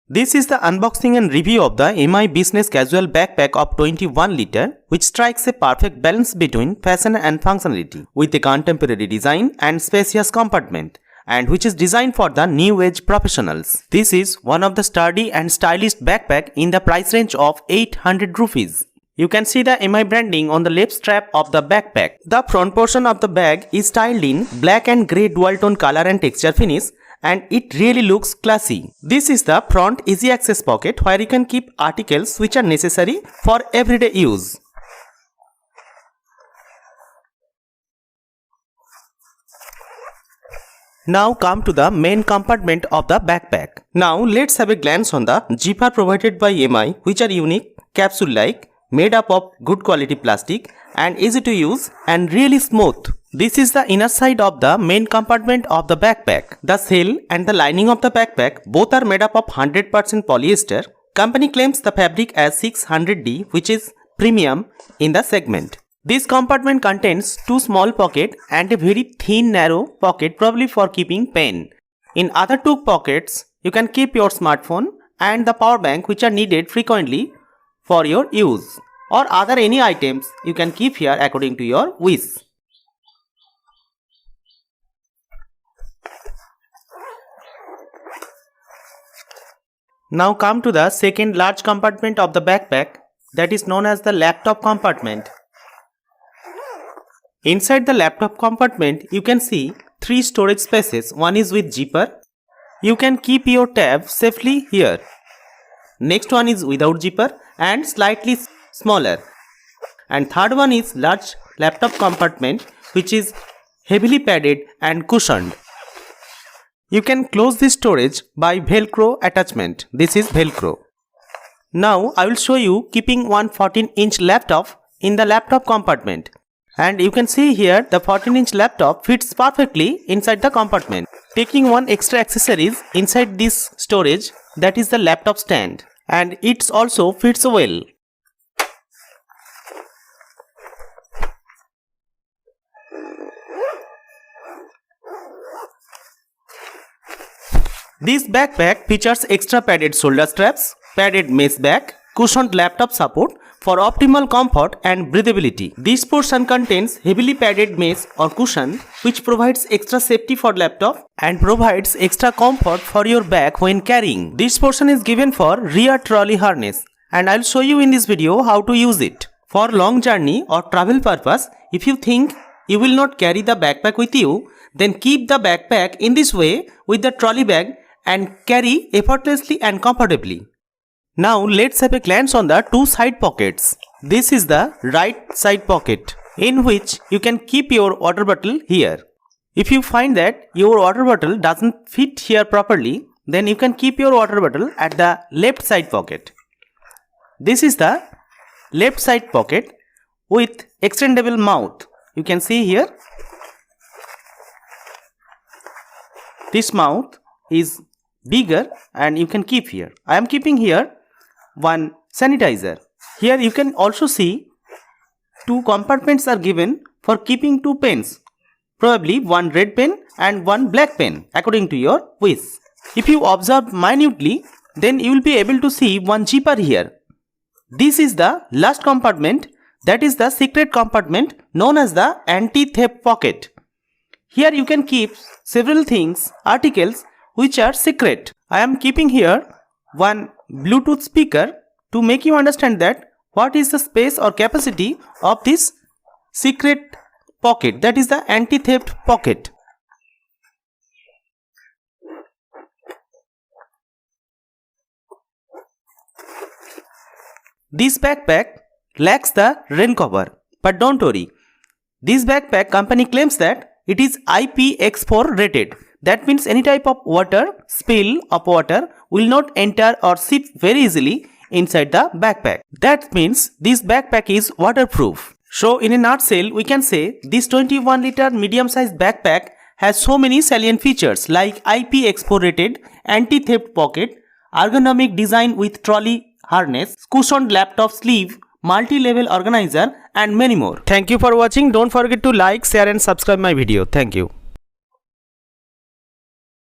This is the unboxing and review of the MI Business Casual Backpack of 21 liter, which strikes a perfect balance between fashion and functionality with a contemporary design and spacious compartment, and which is designed for the new age professionals. This is one of the sturdy and stylish backpack in the price range of 800 rupees. You can see the MI branding on the left strap of the backpack. The front portion of the bag is styled in black and grey dual tone color and texture finish, and it really looks classy. This is the front easy access pocket where you can keep articles which are necessary for everyday use. Now come to the main compartment of the backpack. Now let's have a glance on the zipper provided by MI, which are unique, capsule-like, made up of good quality plastic and easy to use and really smooth. This is the inner side of the main compartment of the backpack. The shell and the lining of the backpack both are made up of 100% polyester. Company claims the fabric as 600D, which is premium in the segment. This compartment contains two small pockets and a very thin narrow pocket, probably for keeping pen. In other two pockets, you can keep your smartphone and the power bank, which are needed frequently for your use, or other any items you can keep here according to your wish. Now come to the second large compartment of the backpack, that is known as the laptop compartment. Inside the laptop compartment, you can see three storage spaces. One is with zipper. You can keep your tab safely here. Next one is without zipper and slightly smaller. And third one is large laptop compartment, which is heavily padded and cushioned. You can close this storage by Velcro attachment. This is Velcro. Now I will show you keeping one 14-inch laptop in the laptop compartment. And you can see here the 14-inch laptop fits perfectly inside the compartment. Taking one extra accessories inside this storage, that is the laptop stand, and it also fits well. This backpack features extra padded shoulder straps, padded mesh back, cushioned laptop support for optimal comfort and breathability. This portion contains heavily padded mesh or cushion, which provides extra safety for laptop and provides extra comfort for your back when carrying. This portion is given for rear trolley harness, and I'll show you in this video how to use it. For long journey or travel purpose, if you think you will not carry the backpack with you, then keep the backpack in this way with the trolley bag and carry effortlessly and comfortably. Now let's have a glance on the two side pockets. This is the right side pocket, in which you can keep your water bottle here. If you find that your water bottle doesn't fit here properly, then you can keep your water bottle at the left side pocket. This is the left side pocket with extendable mouth. You can see here, this mouth is bigger and you can keep here. I am keeping here one sanitizer. Here you can also see two compartments are given for keeping two pens, probably one red pen and one black pen according to your wish. If you observe minutely, then you will be able to see one zipper here. This is the last compartment, that is the secret compartment known as the anti-theft pocket. Here you can keep several things, articles which are secret. I am keeping here one Bluetooth speaker to make you understand that what is the space or capacity of this secret pocket, that is the anti-theft pocket. This backpack lacks the rain cover, but don't worry. This backpack company claims that it is IPX4 rated. That means any type of water, spill of water will not enter or seep very easily inside the backpack. That means this backpack is waterproof. So in a nutshell, we can say this 21 liter medium sized backpack has so many salient features like IPX4 rated, anti-theft pocket, ergonomic design with trolley harness, cushioned laptop sleeve, multi-level organizer and many more. Thank you for watching. Don't forget to like, share and subscribe my video. Thank you.